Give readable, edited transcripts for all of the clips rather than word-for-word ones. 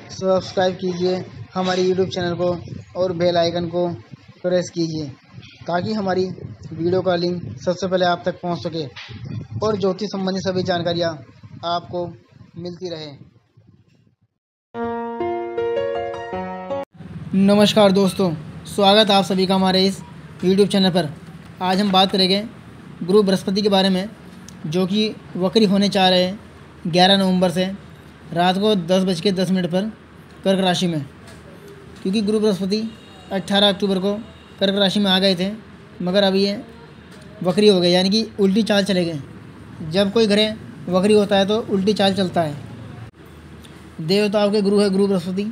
Subscribe कीजिए हमारे YouTube channel को और बेल आइकन को प्रेस कीजिए ताकि हमारी वीडियो का लिंक सबसे पहले आप तक पहुंच सके और ज्योतिष संबंधी सभी जानकारियां आपको मिलती रहे। नमस्कार दोस्तों, स्वागत है आप सभी का हमारे इस यूट्यूब चैनल पर। आज हम बात करेंगे गुरु बृहस्पति के बारे में, जो कि वक्री होने जा रहे हैं 11 नवंबर से रात को 10:10 पर कर्क राशि में। क्योंकि गुरु बृहस्पति 18 अक्टूबर को कर्क राशि में आ गए थे, मगर अब ये वक्री हो गए, यानी कि उल्टी चाल चले गए। जब कोई ग्रह वक्री होता है तो उल्टी चाल चलता है। देवताओं के गुरु है गुरु बृहस्पति,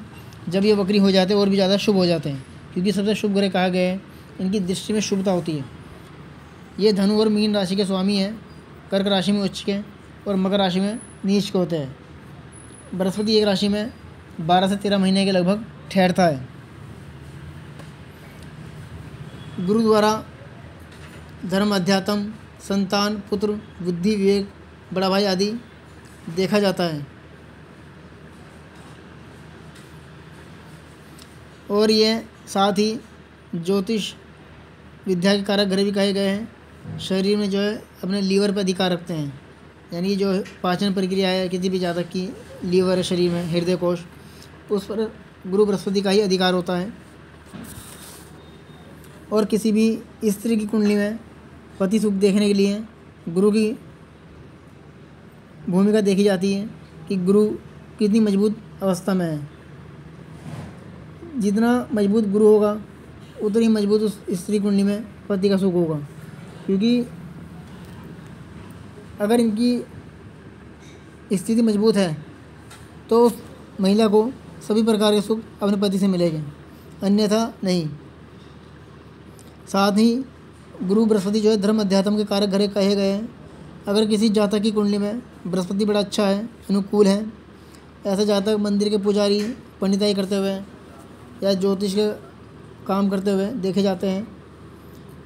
जब ये वक्री हो जाते हैं और भी ज़्यादा शुभ हो जाते हैं, क्योंकि सबसे शुभ ग्रह कहा गया है, इनकी दृष्टि में शुभता होती है। ये धनु और मीन राशि के स्वामी हैं, कर्क राशि में उच्च के और मकर राशि में नीच के होते हैं। बृहस्पति एक राशि में 12 से 13 महीने के लगभग ठहरता है। गुरु द्वारा धर्म, अध्यात्म, संतान, पुत्र, बुद्धि, विवेक, बड़ा भाई आदि देखा जाता है। और ये साथ ही ज्योतिष विद्या के कारक ग्रह भी कहे गए हैं। शरीर में जो है अपने लीवर पर अधिकार रखते हैं, यानी जो पाचन प्रक्रिया है किसी भी जातक की, लीवर है शरीर में, हृदय कोश, उस पर गुरु बृहस्पति का ही अधिकार होता है। और किसी भी स्त्री की कुंडली में पति सुख देखने के लिए गुरु की भूमिका देखी जाती है कि गुरु कितनी मजबूत अवस्था में है। जितना मजबूत गुरु होगा उतनी ही मजबूत उस स्त्री कुंडली में पति का सुख होगा। क्योंकि अगर इनकी स्थिति मजबूत है तो उस महिला को सभी प्रकार के सुख अपने पति से मिलेंगे, अन्यथा नहीं। साथ ही गुरु बृहस्पति जो है धर्म, अध्यात्म के कारक ग्रह कहे गए हैं। अगर किसी जातक की कुंडली में बृहस्पति बड़ा अच्छा है, अनुकूल है, ऐसे जातक मंदिर के पुजारी, पंडिताई करते हुए या ज्योतिष के काम करते हुए देखे जाते हैं।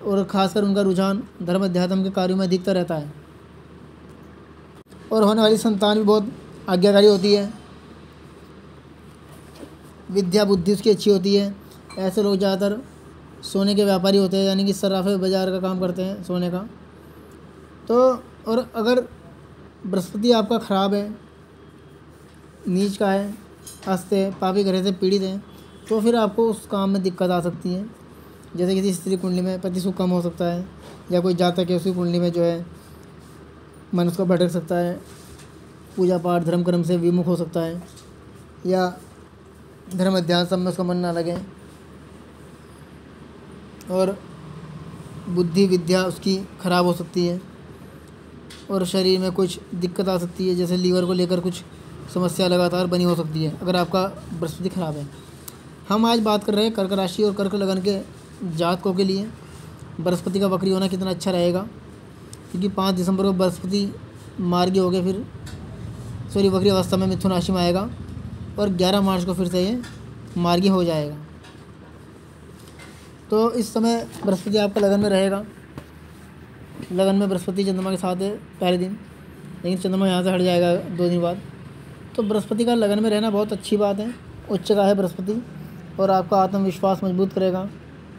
और ख़ासकर उनका रुझान धर्म, अध्यात्म के कार्यों में अधिकतर रहता है। और होने वाली संतान भी बहुत आज्ञाकारी होती है। विद्या बुद्धि उसकी अच्छी होती है। ऐसे लोग ज़्यादातर सोने के व्यापारी होते हैं, यानी कि सराफे बाज़ार का काम करते हैं सोने का। तो और अगर बृहस्पति आपका ख़राब है, नीच का है, अस्त है, पापी ग्रह से पीड़ित है, तो फिर आपको उस काम में दिक्कत आ सकती है। जैसे किसी स्त्री कुंडली में पति सुख कम हो सकता है, या कोई जातक है उसकी कुंडली में जो है मन उसका भटक सकता है, पूजा पाठ धर्म कर्म से विमुख हो सकता है, या धर्म अध्यात्म में उसका मन ना लगे, और बुद्धि विद्या उसकी खराब हो सकती है, और शरीर में कुछ दिक्कत आ सकती है, जैसे लीवर को लेकर कुछ समस्या लगातार बनी हो सकती है अगर आपका बृहस्पति खराब है। हम आज बात कर रहे हैं कर्क राशि और कर्क लगन के जातकों के लिए बृहस्पति का वक्री होना कितना अच्छा रहेगा। क्योंकि 5 दिसंबर को बृहस्पति मार्गी हो गए, फिर वक्री अवस्था में मिथुन राशि में आएगा, और 11 मार्च को फिर से ये मार्गी हो जाएगा। तो इस समय बृहस्पति आपका लगन में रहेगा। लगन में बृहस्पति चंद्रमा के साथ है पहले दिन, लेकिन चंद्रमा यहाँ से हट जाएगा 2 दिन बाद। तो बृहस्पति का लगन में रहना बहुत अच्छी बात है। उच्च का है बृहस्पति, और आपका आत्मविश्वास मजबूत करेगा,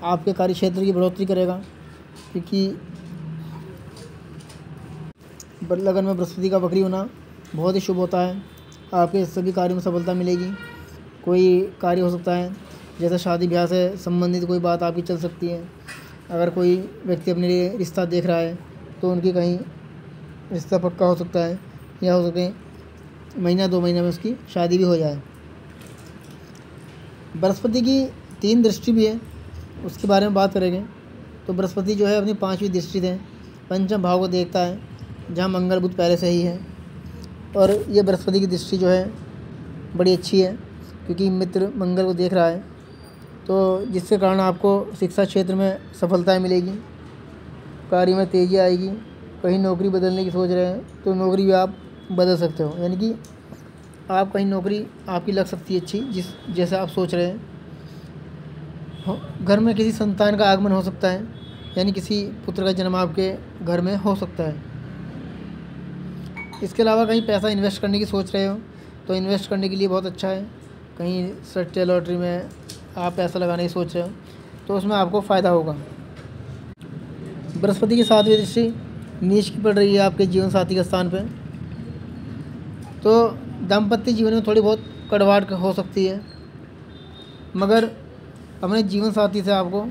आपके कार्य क्षेत्र की बढ़ोतरी करेगा। क्योंकि लगन में बृहस्पति का वक्री होना बहुत ही शुभ होता है। आपके सभी कार्यों में सफलता मिलेगी। कोई कार्य हो सकता है, जैसे शादी ब्याह से संबंधित कोई बात आपकी चल सकती है। अगर कोई व्यक्ति अपने लिए रिश्ता देख रहा है तो उनकी कहीं रिश्ता पक्का हो सकता है, या हो सके महीना 2 महीने में उसकी शादी भी हो जाए। बृहस्पति की 3 दृष्टि भी है, उसके बारे में बात करेंगे। तो बृहस्पति जो है अपनी 5वीं दृष्टि से पंचम भाव को देखता है, जहाँ मंगल बुध पहले से ही है। और ये बृहस्पति की दृष्टि जो है बड़ी अच्छी है, क्योंकि मित्र मंगल को देख रहा है, तो जिसके कारण आपको शिक्षा क्षेत्र में सफलताएं मिलेगी, कार्य में तेज़ी आएगी। कहीं नौकरी बदलने की सोच रहे हैं तो नौकरी भी आप बदल सकते हो, यानी कि आप कहीं नौकरी आपकी लग सकती है अच्छी, जैसे आप सोच रहे हैं। घर में किसी संतान का आगमन हो सकता है, यानी किसी पुत्र का जन्म आपके घर में हो सकता है। इसके अलावा कहीं पैसा इन्वेस्ट करने की सोच रहे हो तो इन्वेस्ट करने के लिए बहुत अच्छा है। कहीं सट्टे लॉटरी में आप पैसा लगाने की सोच रहे हो तो उसमें आपको फ़ायदा होगा। बृहस्पति की 7वीं दृष्टि नीच की पड़ रही है आपके जीवन साथी के स्थान पे, तो दाम्पत्य जीवन में थोड़ी बहुत कड़वाहट हो सकती है, मगर अपने जीवन साथी से आपको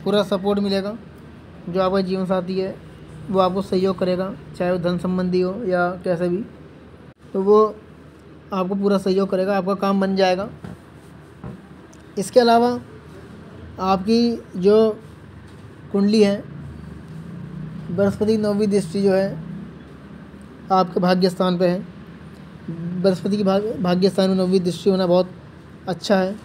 पूरा सपोर्ट मिलेगा। जो आपका जीवन साथी है वो आपको सहयोग करेगा, चाहे वो धन संबंधी हो या कैसे भी, तो वो आपको पूरा सहयोग करेगा, आपका काम बन जाएगा। इसके अलावा आपकी जो कुंडली है, बृहस्पति 9वीं दृष्टि जो है आपके भाग्य स्थान पे है। बृहस्पति की भाग्य स्थान में 9वीं दृष्टि होना बहुत अच्छा है।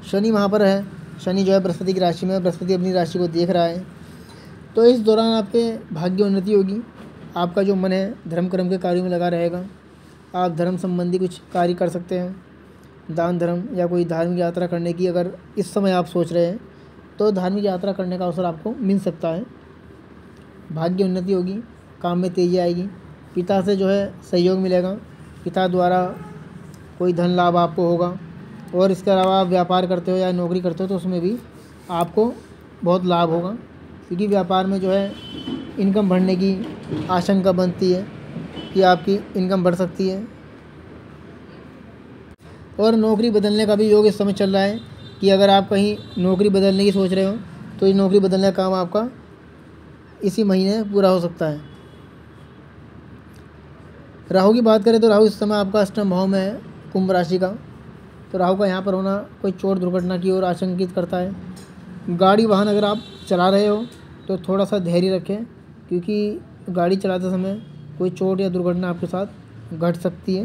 शनि वहाँ पर है, शनि जो है बृहस्पति की राशि में, बृहस्पति अपनी राशि को देख रहा है, तो इस दौरान आपके भाग्य उन्नति होगी। आपका जो मन है धर्म कर्म के कार्यों में लगा रहेगा। आप धर्म संबंधी कुछ कार्य कर सकते हैं, दान धर्म या कोई धार्मिक यात्रा करने की अगर इस समय आप सोच रहे हैं तो धार्मिक यात्रा करने का अवसर आपको मिल सकता है। भाग्य उन्नति होगी, काम में तेज़ी आएगी, पिता से जो है सहयोग मिलेगा, पिता द्वारा कोई धन लाभ आपको होगा। और इसके अलावा आप व्यापार करते हो या नौकरी करते हो तो उसमें भी आपको बहुत लाभ होगा, क्योंकि व्यापार में जो है इनकम बढ़ने की आशंका बनती है कि आपकी इनकम बढ़ सकती है। और नौकरी बदलने का भी योग इस समय चल रहा है कि अगर आप कहीं नौकरी बदलने की सोच रहे हो तो ये नौकरी बदलने का काम आपका इसी महीने पूरा हो सकता है। राहु की बात करें तो राहु इस समय आपका अष्टम भाव में है, कुंभ राशि का, तो राहु का यहाँ पर होना कोई चोट दुर्घटना की ओर आशंकित करता है। गाड़ी वाहन अगर आप चला रहे हो तो थोड़ा सा धैर्य रखें, क्योंकि गाड़ी चलाते समय कोई चोट या दुर्घटना आपके साथ घट सकती है,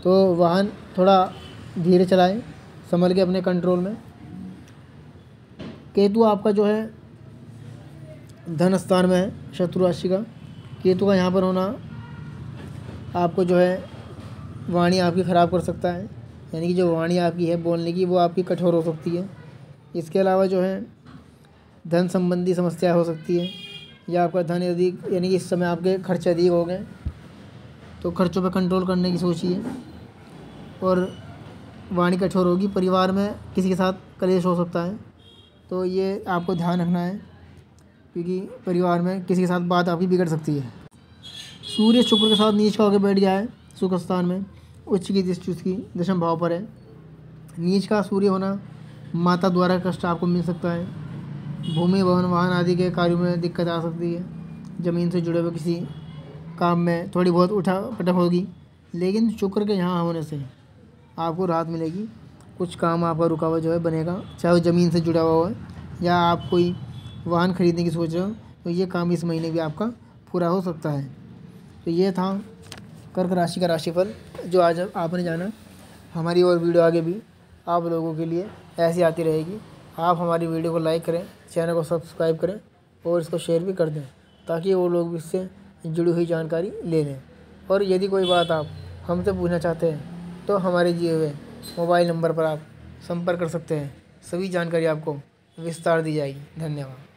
तो वाहन थोड़ा धीरे चलाएं, संभल के अपने कंट्रोल में। केतु आपका जो है धन स्थान में है, शत्रु राशि का। केतु का यहाँ पर होना आपको जो है वाणी आपकी ख़राब कर सकता है, यानी कि जो वाणी आपकी है बोलने की वो आपकी कठोर हो सकती है। इसके अलावा जो है धन संबंधी समस्या हो सकती है, या आपका धन अधिक, यानी कि इस समय आपके खर्च अधिक हो गए तो खर्चों पर कंट्रोल करने की सोचिए। और वाणी कठोर होगी, परिवार में किसी के साथ कलेश हो सकता है, तो ये आपको ध्यान रखना है, क्योंकि परिवार में किसी के साथ बात आपकी बिगड़ सकती है। सूर्य शुक्र के साथ नीच का होकर बैठ गया है सुख स्थान में, उच्च की दृष्टि उसकी दशम भाव पर है। नीच का सूर्य होना माता द्वारा कष्ट आपको मिल सकता है, भूमि भवन वाहन आदि के कार्यों में दिक्कत आ सकती है, ज़मीन से जुड़े हुए किसी काम में थोड़ी बहुत उठा पटक होगी, लेकिन शुक्र के यहाँ होने से आपको राहत मिलेगी। कुछ काम आपका रुका हुआ जो है बनेगा, चाहे वो ज़मीन से जुड़ा हुआ हो या आप कोई वाहन खरीदने की सोच रहे हो, तो ये काम इस महीने भी आपका पूरा हो सकता है। तो ये था कर्क राशि का राशिफल जो आज आपने जाना। हमारी और वीडियो आगे भी आप लोगों के लिए ऐसी आती रहेगी। आप हमारी वीडियो को लाइक करें, चैनल को सब्सक्राइब करें और इसको शेयर भी कर दें, ताकि वो लोग भी इससे जुड़ी हुई जानकारी ले लें। और यदि कोई बात आप हमसे पूछना चाहते हैं तो हमारे दिए हुए मोबाइल नंबर पर आप संपर्क कर सकते हैं, सभी जानकारी आपको विस्तार दी जाएगी। धन्यवाद।